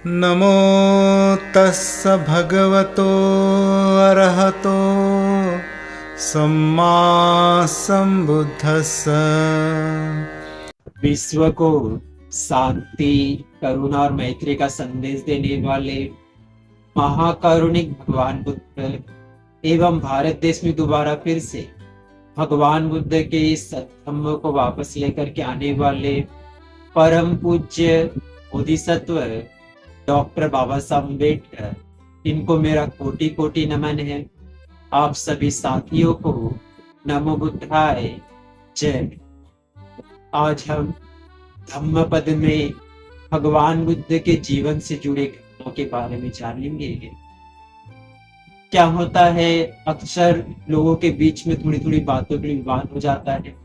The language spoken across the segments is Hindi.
नमो तस्स भगवतो अरहतो सम्मा संबुद्धस्स। विश्व को शांति, करुणा और मैत्री का संदेश देने वाले महाकारुणिक भगवान बुद्ध एवं भारत देश में दोबारा फिर से भगवान बुद्ध के इस सत्धम्म को वापस लेकर के आने वाले परम पूज्य बोधिसत्व डॉक्टर बाबा साहब अम्बेडकर, इनको मेरा कोटि कोटि नमन है। आप सभी साथियों को नमो बुद्धाय जय। आज हम धम्म पद में भगवान बुद्ध के जीवन से जुड़े घटनाओं के बारे में जानेंगे। क्या होता है, अक्सर लोगों के बीच में थोड़ी थोड़ी बातों के लिए विवाद हो जाता है।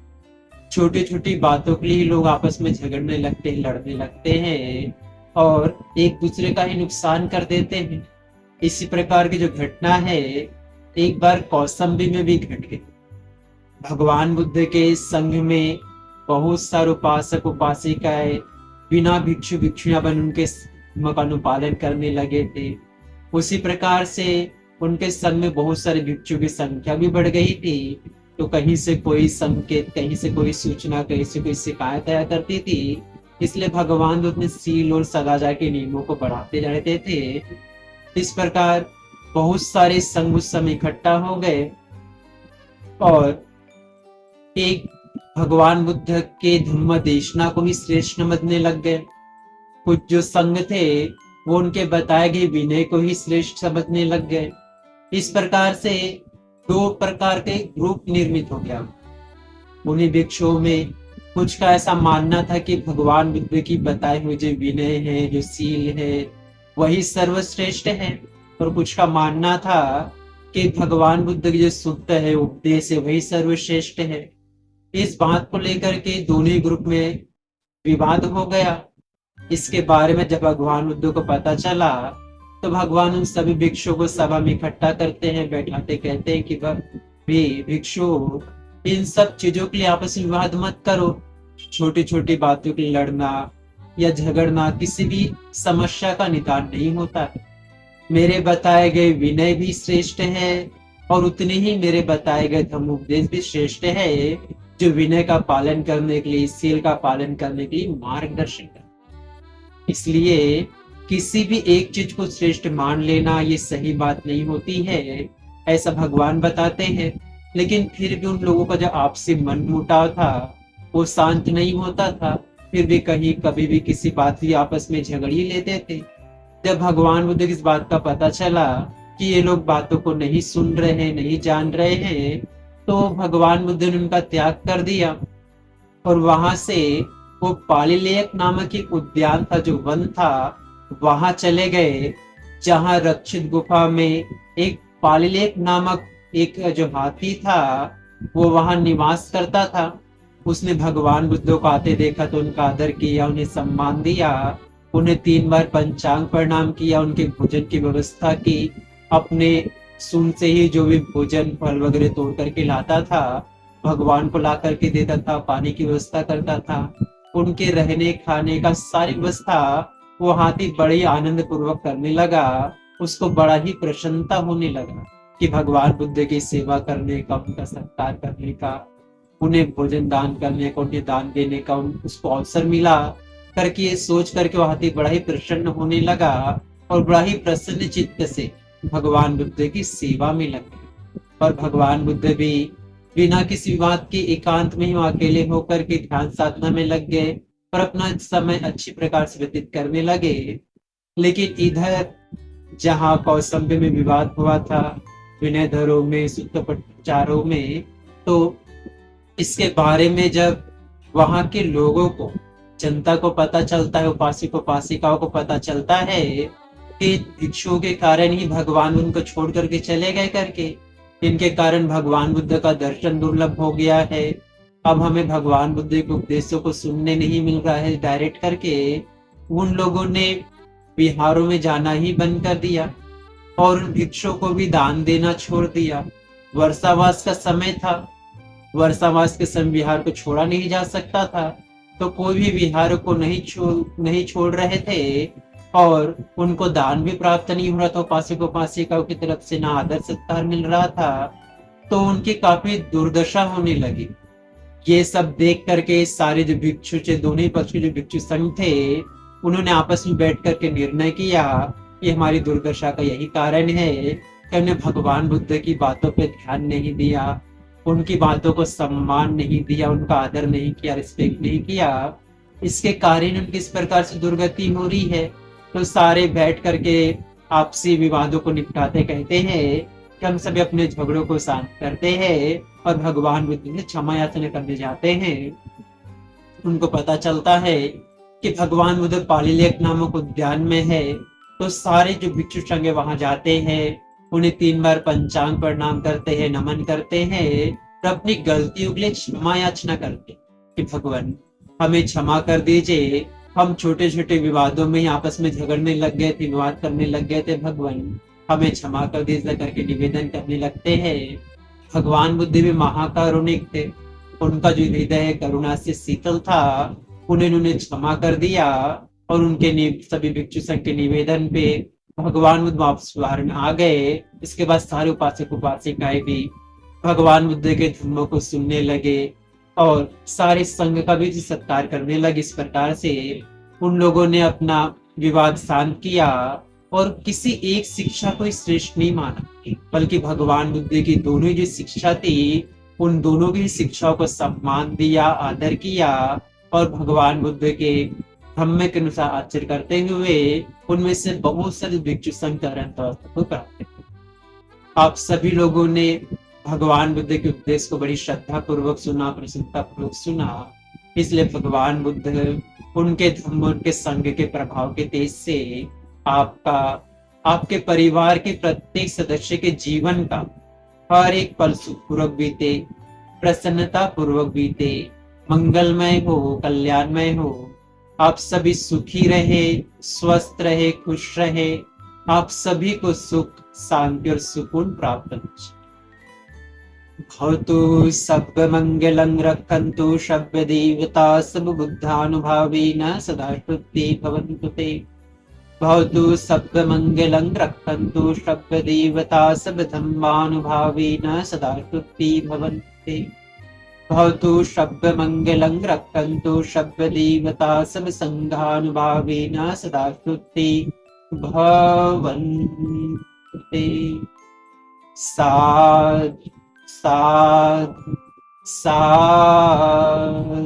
छोटी छोटी बातों के लिए लोग आपस में झगड़ने लगते हैं, लड़ने लगते हैं और एक दूसरे का ही नुकसान कर देते हैं। इसी प्रकार की जो घटना है एक बार कौसंबी में भी घट गई। भगवान बुद्ध के संघ में बहुत सारे उपासक उपासिकाएं बिना भिक्षु भिक्षुणियां बन उनके धर्म का अनुपालन करने लगे थे। उसी प्रकार से उनके संघ में बहुत सारे भिक्षु की संख्या भी बढ़ गई थी। तो कहीं से कोई संकेत, कहीं से कोई सूचना, कहीं से कोई शिकायत आया करती थी। इसलिए भगवान बुद्ध ने सील और सदाचार के नियमों को बढ़ाते जा रहे थे। इस प्रकार बहुत सारे संघ उस समय इकट्ठा हो गए और एक भगवान बुद्ध के धम्म देशना को ही श्रेष्ठ समझने लग गए। कुछ जो संघ थे वो उनके बताए गए विनय को ही श्रेष्ठ समझने लग गए। इस प्रकार से दो प्रकार के ग्रुप निर्मित हो गया। उन्हीं भिक्षुओं में कुछ का ऐसा मानना था कि भगवान बुद्ध की बताए हुए जो विनय है, जो सील है, वही सर्वश्रेष्ठ है। और कुछ का मानना था कि भगवान बुद्ध की जो शुद्ध है, उपदेश है, वही सर्वश्रेष्ठ है। इस बात को लेकर के दोनों ग्रुप में विवाद हो गया। इसके बारे में जब भगवान बुद्ध को पता चला तो भगवान उन सभी भिक्षुओं को सभा में इकट्ठा करते हैं, बैठाते कहते हैं कि वे भिक्षु, इन सब चीजों के लिए आपस में विवाद मत करो। छोटी छोटी बातों के लिए लड़ना या झगड़ना किसी भी समस्या का निदान नहीं होता। मेरे बताए गए विनय भी श्रेष्ठ है और उतने ही मेरे बताए गए धम्म उपदेश भी श्रेष्ठ है, जो विनय का पालन करने के लिए, सील का पालन करने के लिए मार्गदर्शन कर। इसलिए किसी भी एक चीज को श्रेष्ठ मान लेना ये सही बात नहीं होती है, ऐसा भगवान बताते हैं। लेकिन फिर भी उन लोगों का जो आपसी मन मुटाव था वो शांत नहीं होता था। फिर भी कहीं कभी भी किसी बात की आपस में झगड़ ही लेते थे। जब भगवान बुद्ध की इस बात का पता चला कि ये लोग बातों को नहीं सुन रहे हैं, नहीं जान रहे हैं, तो भगवान बुद्ध ने उनका त्याग कर दिया और वहां से वो पालिलेयक नामक एक उद्यान था, जो वन था, वहां चले गए, जहां रक्षित गुफा में एक पालिलेयक नामक एक जो हाथी था वो वहां निवास करता था। उसने भगवान बुद्ध को आते देखा तो उनका आदर किया, उन्हें सम्मान दिया, उन्हें 3 बार पंचांग प्रणाम किया, उनके भोजन की व्यवस्था की। अपने सुन से ही जो भी भोजन फल वगैरह तोड़ करके लाता था भगवान को ला करके देता था, पानी की व्यवस्था करता था। उनके रहने खाने का सारी व्यवस्था वो हाथी बड़े आनंद पूर्वक करने लगा। उसको बड़ा ही प्रसन्नता होने लगा कि भगवान बुद्ध की सेवा करने का, उनका सत्कार करने का, उन्हें भोजन दान करने का, उन्हें दान देने का उसको अवसर मिला करके ये सोच करके वो हाथी बड़ा ही प्रसन्न होने लगा और बड़ा ही प्रसन्न चित्त से भगवान बुद्ध की सेवा में लग गए। और भगवान बुद्ध भी बिना किसी विवाद के एकांत में ही अकेले होकर के ध्यान साधना में लग गए और अपना समय अच्छी प्रकार से व्यतीत करने लगे। लेकिन इधर जहाँ कौसंबी में विवाद हुआ था, विनयधरों में, सूत्रपचारों में, तो इसके बारे में जब वहां के लोगों को, जनता को पता चलता है, उपासक उपासिकाओं को पता चलता है कि भिक्षुओं के कारण ही भगवान उनको छोड़ करके चले गए करके, इनके कारण भगवान बुद्ध का दर्शन दुर्लभ हो गया है, अब हमें भगवान बुद्ध के उपदेशों को सुनने नहीं मिल रहा है डायरेक्ट करके, उन लोगों ने विहारों में जाना ही बंद कर दिया और उन भिक्षुओं को भी दान देना छोड़ दिया। वर्षावास का समय था, वर्षावास के समय विहार को छोड़ा नहीं जा सकता था, तो कोई भी विहार को नहीं छोड़ रहे थे और उनको दान भी प्राप्त नहीं हो रहा था, उपासक उपासिकाओं की तरफ से ना आदर सत्कार मिल रहा था, तो उनकी काफी दुर्दशा होने लगी। ये सब देख करके सारे जो भिक्षु थे, दोनों ही पक्ष के जो भिक्षु संघ थे, उन्होंने आपस में बैठ करके निर्णय किया कि हमारी दुर्दशा का यही कारण है कि हमने भगवान बुद्ध की बातों पे ध्यान नहीं दिया, उनकी बातों को सम्मान नहीं दिया, उनका आदर नहीं किया, रिस्पेक्ट नहीं किया। इसके कारण उनकी इस प्रकार से दुर्गति हो रही है। तो सारे बैठ करके आपसी विवादों को निपटाते कहते हैं कि हम सभी अपने झगड़ों को शांत करते हैं और भगवान बुद्ध से क्षमा याचना करने जाते हैं। उनको पता चलता है कि भगवान बुद्ध पालीलेक नामक उद्यान में है। तो सारे जो भिक्षु संघ है वहां जाते हैं, उन्हें 3 बार पंचांग प्रणाम करते हैं, नमन करते हैं और अपनी गलतियों के लिए क्षमा याचना करते हैं कि भगवान हमें क्षमा कर दीजिए, हम छोटे छोटे विवादों में आपस में झगड़ने लग गए थे, विवाद करने लग गए थे, भगवान हमें क्षमा कर दीजिए करके निवेदन करने लगते हैं। भगवान बुद्ध भी महाकारुणिक थे, उनका जो हृदय है करुणा से शीतल था, उन्होंने क्षमा कर दिया और उनके सभी भिक्षु संघ के निवेदन पे भगवान बुद्ध वापस बाहर में आ गए। इसके बाद सारे उपासक उपासिकाएं भी भगवान बुद्ध के धर्मों को सुनने लगे और सारे संघ का भी सत्कार करने लगे। इस प्रकार से उन लोगों ने अपना विवाद शांत किया और किसी एक शिक्षा को श्रेष्ठ नहीं माना, बल्कि भगवान बुद्ध की दोनों जो शिक्षा थी उन दोनों की शिक्षाओं को सम्मान दिया, आदर किया और भगवान बुद्ध के धम्म के अनुसार आचरण करते हुए उनमें से बहुत सारे भिक्षु संघ को प्राप्त किया। आप सभी लोगों ने भगवान बुद्ध के उपदेश को बड़ी श्रद्धा पूर्वक सुना, प्रसन्नता पूर्वक सुना। इसलिए भगवान बुद्ध उनके धम्म, उनके संघ के प्रभाव के तेज से आपका, आपके परिवार के प्रत्येक सदस्य के जीवन का हर एक पल सुखपूर्वक बीते, प्रसन्नता पूर्वक बीते, मंगलमय हो, कल्याणमय हो। आप सभी सुखी रहे, स्वस्थ रहे, खुश रहे। आप सभी को सुख, शांति और सुकून प्राप्त हो। भवतु सर्व मंगलं रक्षन्तु सर्व देवता सब बुद्धानुभावेन सदा शुद्धि भवन्तु ते। भवतु सर्व मंगलं रक्षन्तु सर्व देवता सब धम्मानुभावेन सदा शुद्धि भवन्तु ते। भवतु सर्व मंगलं रक्षन्तु सर्व देवता सब संघानुभावेन सदा शुद्धि भवन्तु ते। साधु साधु साधु।